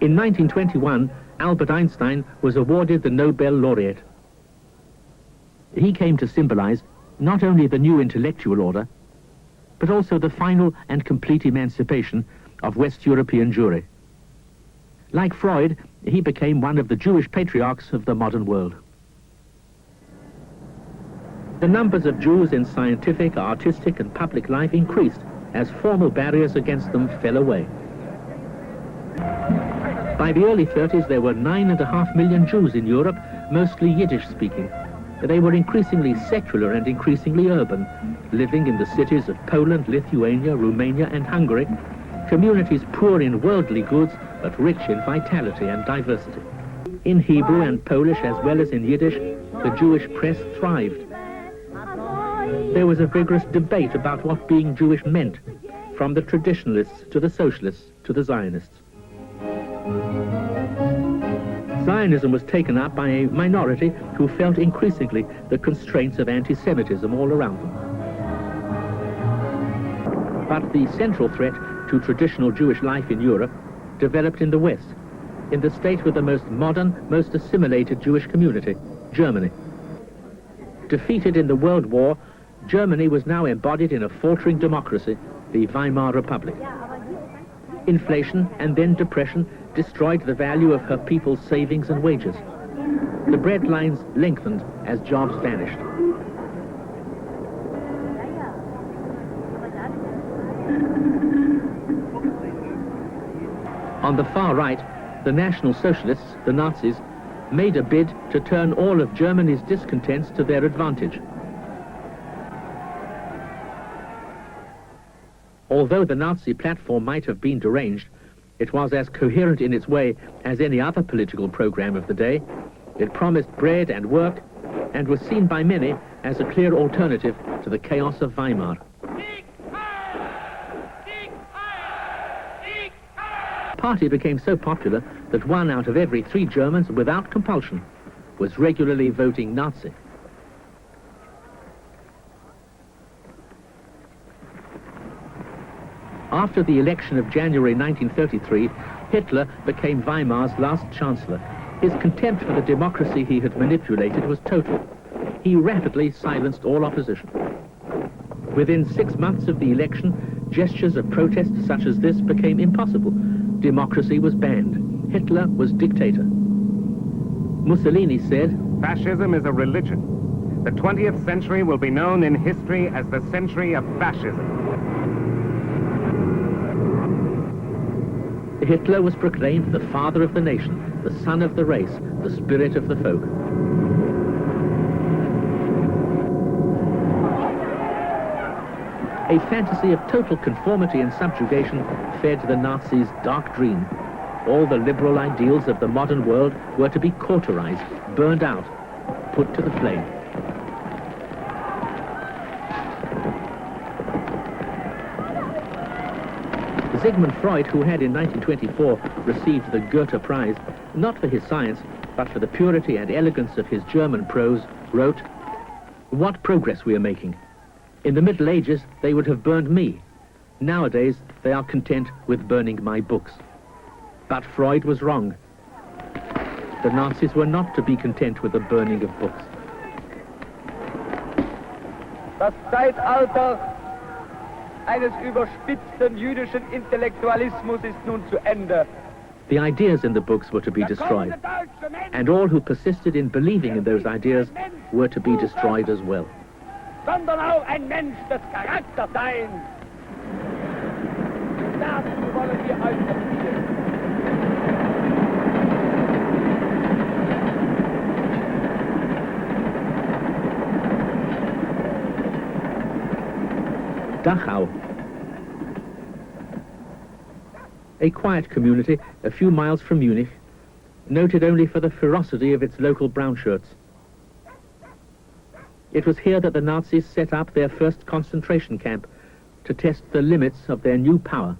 In 1921, Albert Einstein was awarded the Nobel laureate. He came to symbolize not only the new intellectual order, but also the final and complete emancipation of West European Jewry. Like Freud, he became one of the Jewish patriarchs of the modern world. The numbers of Jews in scientific, artistic, and public life increased as formal barriers against them fell away. By the early 30s, there were 9.5 million Jews in Europe, mostly Yiddish-speaking. They were increasingly secular and increasingly urban, living in the cities of Poland, Lithuania, Romania, and Hungary, communities poor in worldly goods, but rich in vitality and diversity. In Hebrew and Polish, as well as in Yiddish, the Jewish press thrived. There was a vigorous debate about what being Jewish meant, from the traditionalists to the socialists to the Zionists. Zionism was taken up by a minority who felt increasingly the constraints of anti-Semitism all around them. But the central threat to traditional Jewish life in Europe developed in the West, in the state with the most modern, most assimilated Jewish community, Germany. Defeated in the World War, Germany was now embodied in a faltering democracy, the Weimar Republic. Inflation and then depression destroyed the value of her people's savings and wages. The breadlines lengthened as jobs vanished. On the far right, the National Socialists, the Nazis, made a bid to turn all of Germany's discontents to their advantage. Although the Nazi platform might have been deranged, it was as coherent in its way as any other political program of the day. It promised bread and work, and was seen by many as a clear alternative to the chaos of Weimar. The party became so popular that 1 out of every 3 Germans, without compulsion, was regularly voting Nazi. After the election of January 1933, Hitler became Weimar's last chancellor. His contempt for the democracy he had manipulated was total. He rapidly silenced all opposition. Within 6 months of the election, gestures of protest such as this became impossible. Democracy was banned. Hitler was dictator. Mussolini said, "Fascism is a religion. The 20th century will be known in history as the century of fascism." Hitler was proclaimed the father of the nation, the son of the race, the spirit of the folk. A fantasy of total conformity and subjugation fed the Nazis' dark dream. All the liberal ideals of the modern world were to be cauterized, burned out, put to the flame. Sigmund Freud, who had in 1924 received the Goethe Prize, not for his science, but for the purity and elegance of his German prose, wrote, "What progress we are making. In the Middle Ages, they would have burned me. Nowadays, they are content with burning my books." But Freud was wrong. The Nazis were not to be content with the burning of books. Das Zeitalter eines überspitzten jüdischen Intellektualismus ist nun zu Ende. The ideas in the books were to be destroyed, and all who persisted in believing in those ideas were to be destroyed as well. Sondern auch ein Mensch des Charakters sein. Dazu wollen wir euch erziehen. Dachau, a quiet community a few miles from Munich, noted only for the ferocity of its local brown shirts. It was here that the Nazis set up their first concentration camp to test the limits of their new power.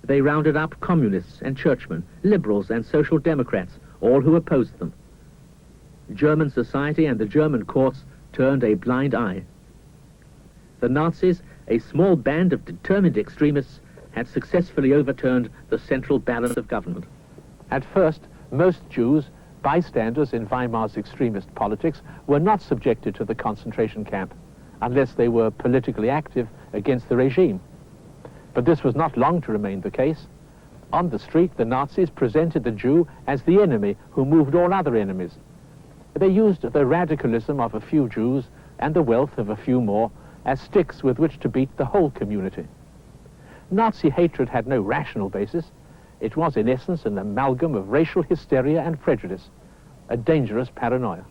They rounded up communists and churchmen, liberals and social democrats, all who opposed them. German society and the German courts turned a blind eye. The Nazis, a small band of determined extremists, had successfully overturned the central balance of government. At first, most Jews, bystanders in Weimar's extremist politics, were not subjected to the concentration camp unless they were politically active against the regime. But this was not long to remain the case. On the street, the Nazis presented the Jew as the enemy who moved all other enemies. They used the radicalism of a few Jews and the wealth of a few more as sticks with which to beat the whole community. Nazi hatred had no rational basis. It was, in essence, an amalgam of racial hysteria and prejudice, a dangerous paranoia.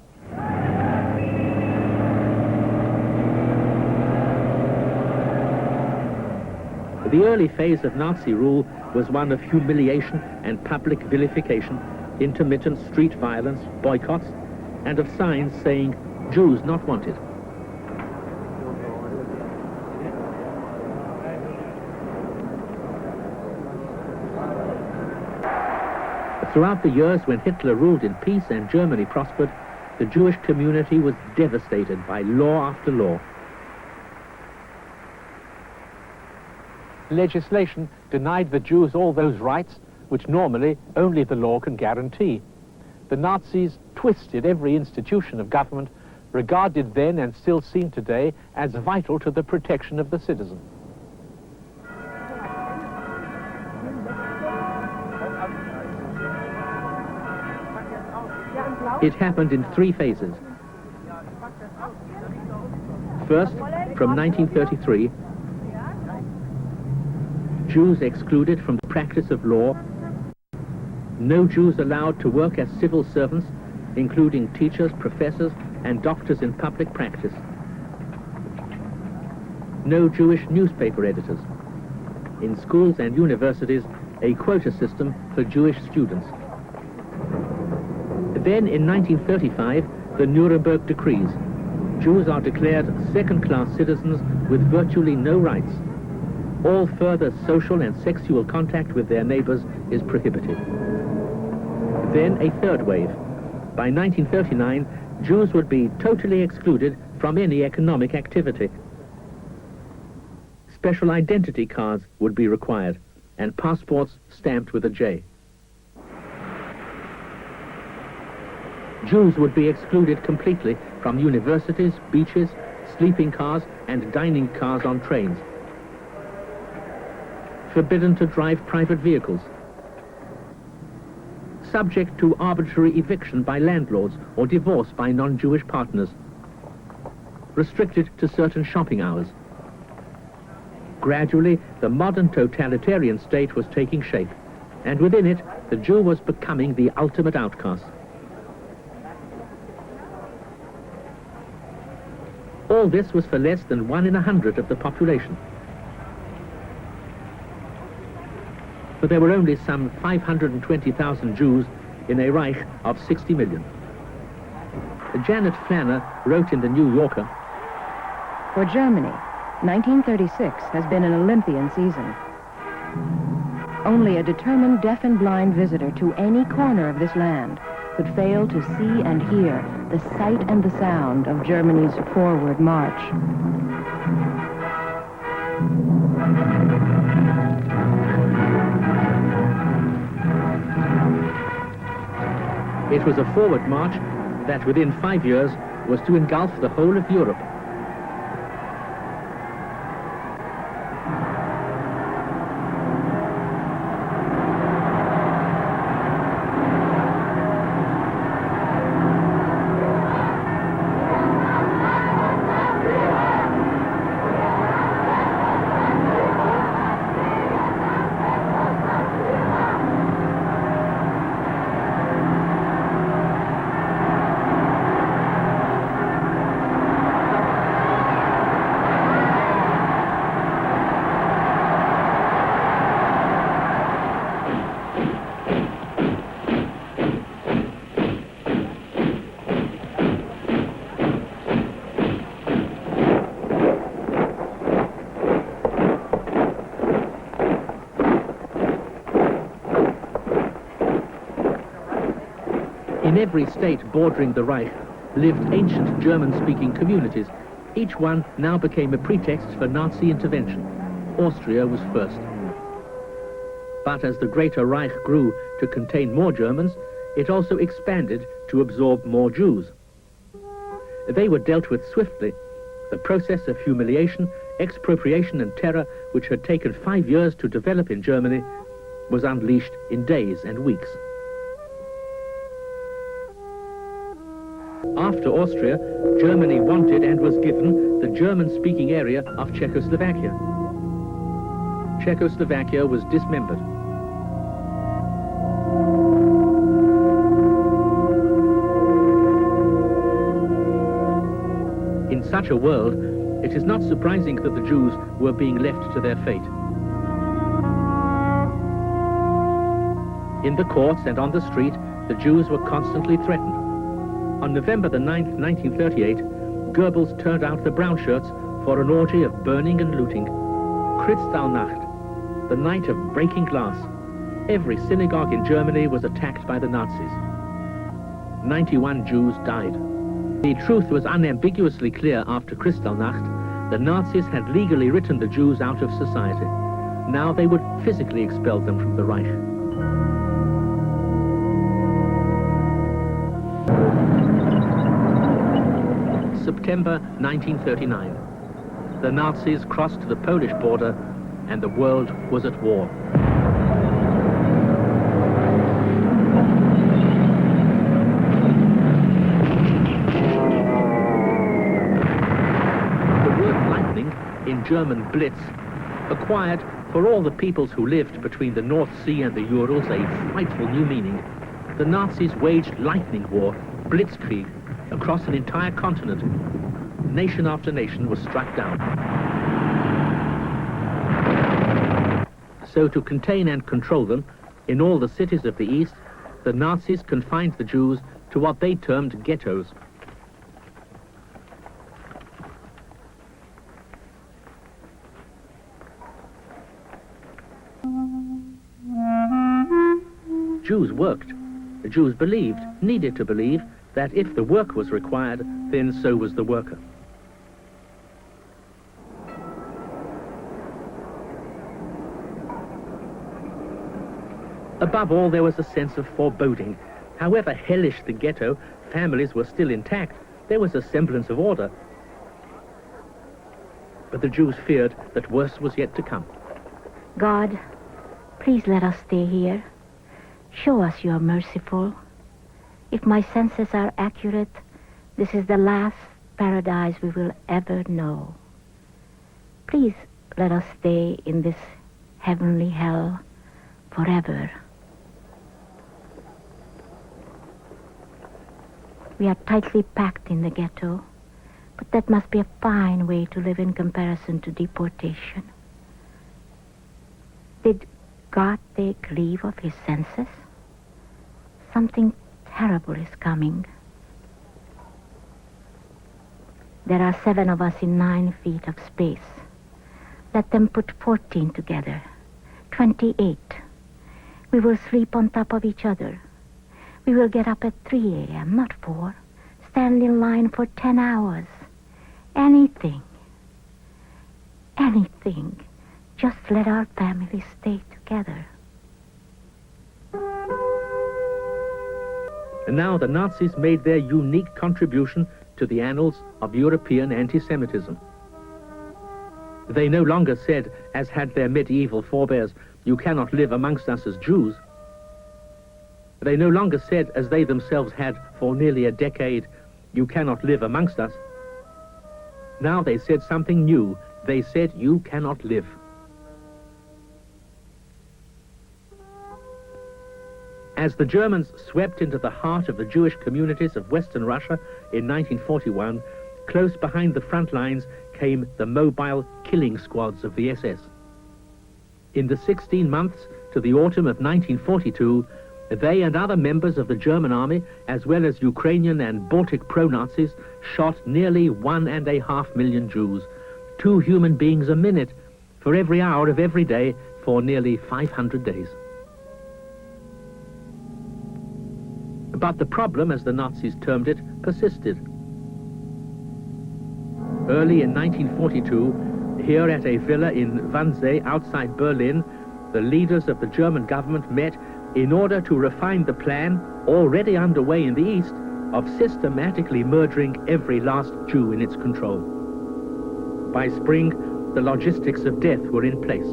The early phase of Nazi rule was one of humiliation and public vilification, intermittent street violence, boycotts, and of signs saying, "Jews not wanted." Throughout the years when Hitler ruled in peace and Germany prospered, the Jewish community was devastated by law after law. Legislation denied the Jews all those rights which normally only the law can guarantee. The Nazis twisted every institution of government, regarded then and still seen today as vital to the protection of the citizen. It happened in three phases. First, from 1933, Jews excluded from the practice of law, no Jews allowed to work as civil servants, including teachers, professors, and doctors in public practice. No Jewish newspaper editors. In schools and universities, a quota system for Jewish students. Then, in 1935, the Nuremberg decrees. Jews are declared second-class citizens with virtually no rights. All further social and sexual contact with their neighbors is prohibited. Then a third wave. By 1939, Jews would be totally excluded from any economic activity. Special identity cards would be required, and passports stamped with a J. Jews would be excluded completely from universities, beaches, sleeping cars, and dining cars on trains. Forbidden to drive private vehicles. Subject to arbitrary eviction by landlords or divorce by non-Jewish partners. Restricted to certain shopping hours. Gradually, the modern totalitarian state was taking shape, and within it, the Jew was becoming the ultimate outcast. All this was for less than 1 in 100 of the population. But there were only some 520,000 Jews in a Reich of 60 million. Janet Flanner wrote in the New Yorker, "For Germany, 1936 has been an Olympian season. Only a determined deaf and blind visitor to any corner of this land could fail to see and hear the sight and the sound of Germany's forward march." It was a forward march that within 5 years was to engulf the whole of Europe. In every state bordering the Reich lived ancient German-speaking communities. Each one now became a pretext for Nazi intervention. Austria was first. But as the Greater Reich grew to contain more Germans, it also expanded to absorb more Jews. They were dealt with swiftly. The process of humiliation, expropriation and terror, which had taken 5 years to develop in Germany, was unleashed in days and weeks. After Austria, Germany wanted and was given the German-speaking area of Czechoslovakia. Czechoslovakia was dismembered. In such a world, it is not surprising that the Jews were being left to their fate. In the courts and on the street, the Jews were constantly threatened. On November the 9th, 1938, Goebbels turned out the brown shirts for an orgy of burning and looting. Kristallnacht, the night of breaking glass. Every synagogue in Germany was attacked by the Nazis. 91 Jews died. The truth was unambiguously clear after Kristallnacht. The Nazis had legally written the Jews out of society. Now they would physically expel them from the Reich. September 1939. The Nazis crossed the Polish border and the world was at war. The word lightning, in German Blitz, acquired for all the peoples who lived between the North Sea and the Urals a frightful new meaning. The Nazis waged lightning war, Blitzkrieg, across an entire continent. Nation after nation was struck down. So to contain and control them, in all the cities of the East, the Nazis confined the Jews to what they termed ghettos. Jews worked. The Jews believed, needed to believe, that if the work was required, then so was the worker. Above all, there was a sense of foreboding. However hellish the ghetto, families were still intact. There was a semblance of order. But the Jews feared that worse was yet to come. God, please let us stay here. Show us you are merciful. If my senses are accurate, this is the last paradise we will ever know. Please let us stay in this heavenly hell forever. We are tightly packed in the ghetto, but that must be a fine way to live in comparison to deportation. Did God take leave of his senses? Something terrible is coming. There are 7 of us in 9 feet of space. Let them put 14 together. 28. We will sleep on top of each other. We will get up at 3 a.m., not 4. Stand in line for 10 hours. Anything. Anything. Just let our family stay together. And now the Nazis made their unique contribution to the annals of European anti-Semitism. They no longer said, as had their medieval forebears, "You cannot live amongst us as Jews." They no longer said, as they themselves had for nearly a decade, "You cannot live amongst us." Now they said something new. They said, "You cannot live." As the Germans swept into the heart of the Jewish communities of Western Russia in 1941, close behind the front lines came the mobile killing squads of the SS. In the 16 months to the autumn of 1942, they and other members of the German army, as well as Ukrainian and Baltic pro-Nazis, shot nearly 1.5 million Jews, 2 human beings a minute, for every hour of every day for nearly 500 days. But the problem, as the Nazis termed it, persisted. Early in 1942, here at a villa in Wannsee outside Berlin, the leaders of the German government met in order to refine the plan already underway in the East of systematically murdering every last Jew in its control. By spring, the logistics of death were in place.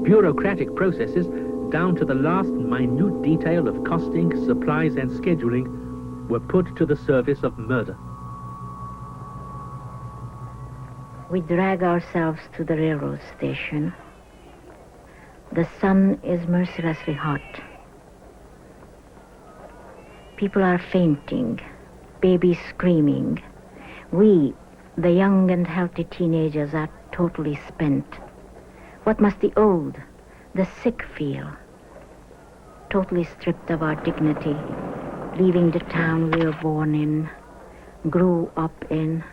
Bureaucratic processes, down to the last minute detail of costing, supplies, and scheduling, were put to the service of murder. We drag ourselves to the railroad station. The sun is mercilessly hot. People are fainting, babies screaming. We, the young and healthy teenagers, are totally spent. What must the old, the sick feel? Totally stripped of our dignity, leaving the town we were born in, grew up in.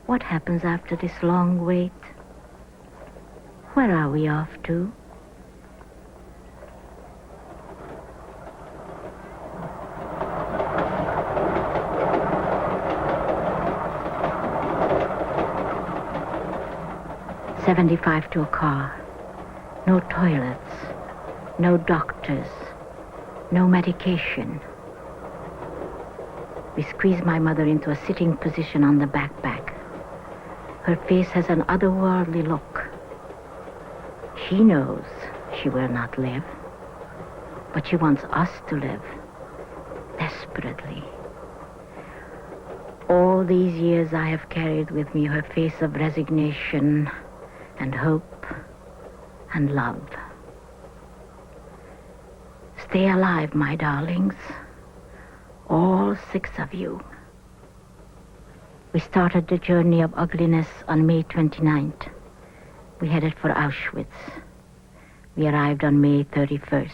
What happens after this long wait? Where are we off to? $75 to a car. No toilets, no doctors, no medication. We squeeze my mother into a sitting position on the backpack. Her face has an otherworldly look. She knows she will not live, but she wants us to live, desperately. All these years I have carried with me her face of resignation and hope and love. Stay alive, my darlings, all 6 of you. We started the journey of ugliness on May 29th. We headed for Auschwitz. We arrived on May 31st.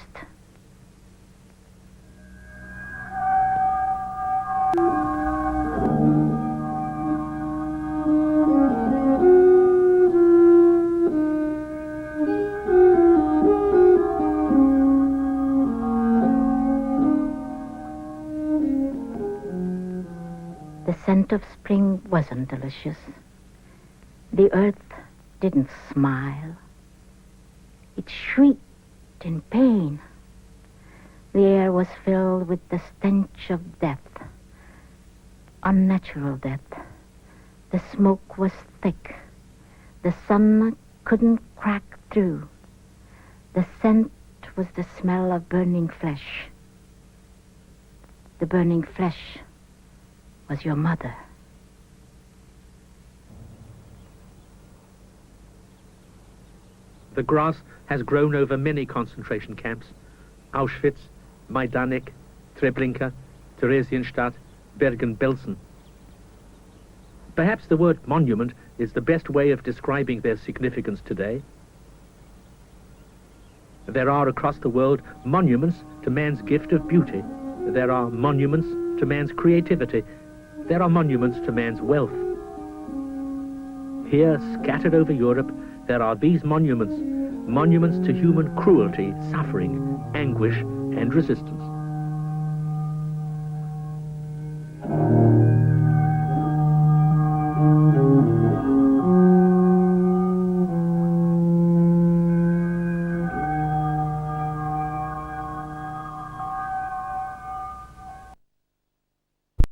The scent of spring wasn't delicious. The earth didn't smile. It shrieked in pain. The air was filled with the stench of death, unnatural death. The smoke was thick. The sun couldn't crack through. The scent was the smell of burning flesh. The burning flesh was your mother. The grass has grown over many concentration camps: Auschwitz, Majdanek, Treblinka, Theresienstadt, Bergen-Belsen. Perhaps the word monument is the best way of describing their significance today. There are across the world monuments to man's gift of beauty. There are monuments to man's creativity. There are monuments to man's wealth. Here, scattered over Europe, there are these monuments, monuments to human cruelty, suffering, anguish, and resistance.